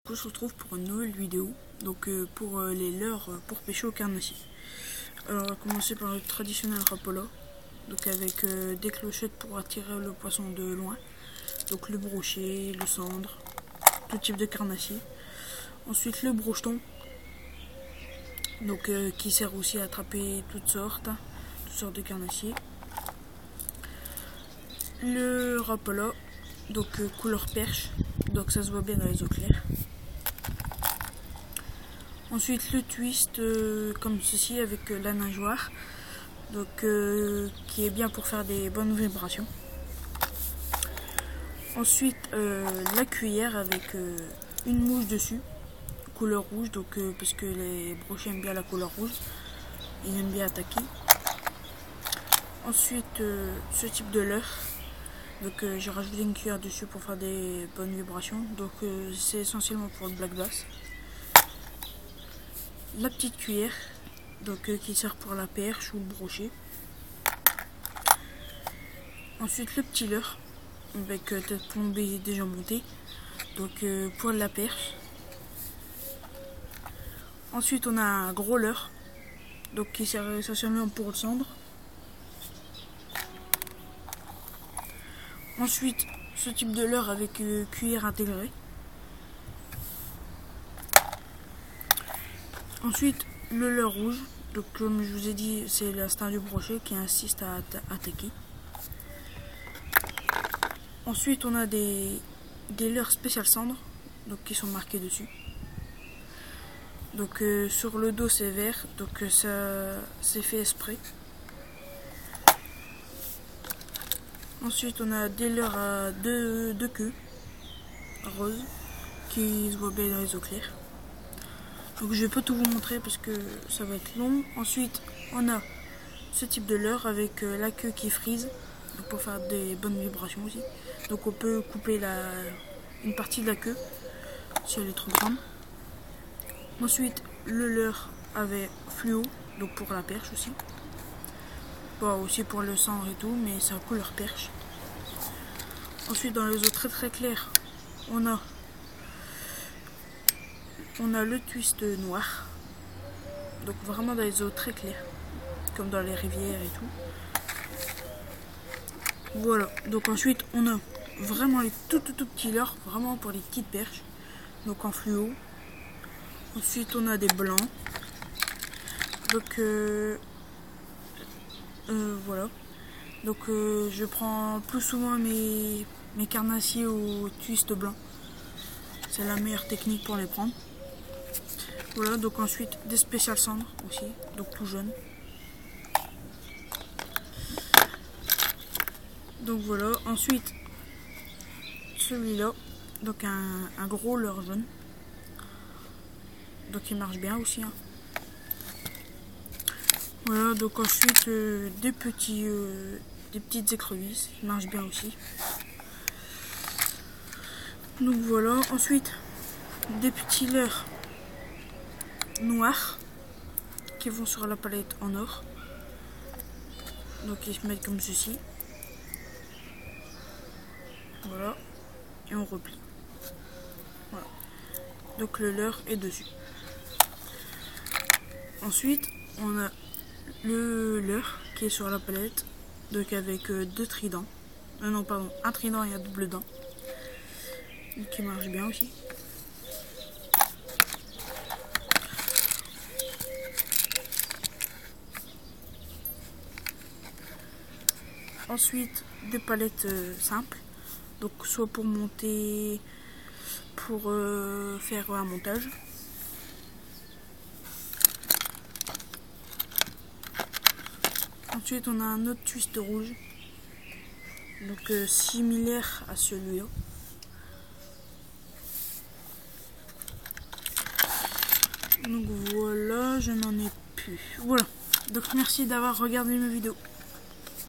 On se retrouve pour une nouvelle vidéo, donc pour les leurres pour pêcher au carnassier. Alors on va commencer par le traditionnel rapala, donc avec des clochettes pour attirer le poisson de loin, donc le brochet, le cendre, tout type de carnassier. Ensuite le brocheton, donc qui sert aussi à attraper toutes sortes de carnassiers. Le rapala, donc couleur perche, donc ça se voit bien dans les eaux claires. Ensuite le twist comme ceci avec la nageoire, donc qui est bien pour faire des bonnes vibrations. Ensuite la cuillère avec une mouche dessus, couleur rouge, donc parce que les brochets aiment bien la couleur rouge, ils aiment bien attaquer. Ensuite ce type de leurre, donc j'ai rajouté une cuillère dessus pour faire des bonnes vibrations, donc c'est essentiellement pour le black bass. La petite cuillère, donc qui sert pour la perche ou le brochet. Ensuite le petit leurre avec tête plombée déjà montée, donc pour la perche. Ensuite on a un gros leurre, donc qui sert essentiellement pour le cendre. Ensuite ce type de leurre avec cuillère intégrée. Ensuite le leurre rouge, donc comme je vous ai dit c'est l'instinct du brochet qui insiste à attaquer. Ensuite on a des leurres spécial cendre, donc qui sont marqués dessus. Donc sur le dos c'est vert, donc ça c'est fait exprès. Ensuite on a des leurres à deux queues roses qui se voient bien dans les eaux claires. Donc je vais pas tout vous montrer parce que ça va être long. Ensuite on a ce type de leurre avec la queue qui frise, donc pour faire des bonnes vibrations aussi. Donc on peut couper une partie de la queue si elle est trop grande. Ensuite le leurre avec fluo, donc pour la perche aussi. Bon, aussi pour le cendre et tout, mais c'est à couleur perche. Ensuite dans les eaux très très claires, on a le twist noir, donc vraiment dans les eaux très claires, comme dans les rivières et tout. Voilà, donc ensuite on a vraiment les tout petits leurres, vraiment pour les petites perches, donc en fluo. Ensuite on a des blancs, donc voilà, donc je prends plus souvent mes carnassiers au twist blanc, c'est la meilleure technique pour les prendre. Voilà, donc ensuite des spéciales cendres aussi, donc tout jaune. Donc voilà, ensuite celui-là, donc un gros leurre jaune, donc il marche bien aussi. Voilà, donc ensuite des petites écrevisses, qui marchent bien aussi. Donc voilà, ensuite des petits leurres noirs qui vont sur la palette en or, donc ils se mettent comme ceci. Voilà, et on replie. Voilà, donc le leurre est dessus. Ensuite on a le leurre qui est sur la palette, donc avec deux tridents, non pardon, un trident et un double dent, qui marche bien aussi. Ensuite des palettes simples, donc soit pour monter, pour faire un montage. Ensuite on a un autre twist rouge, donc similaire à celui-là. Donc voilà, je n'en ai plus. Voilà, donc merci d'avoir regardé mes vidéos.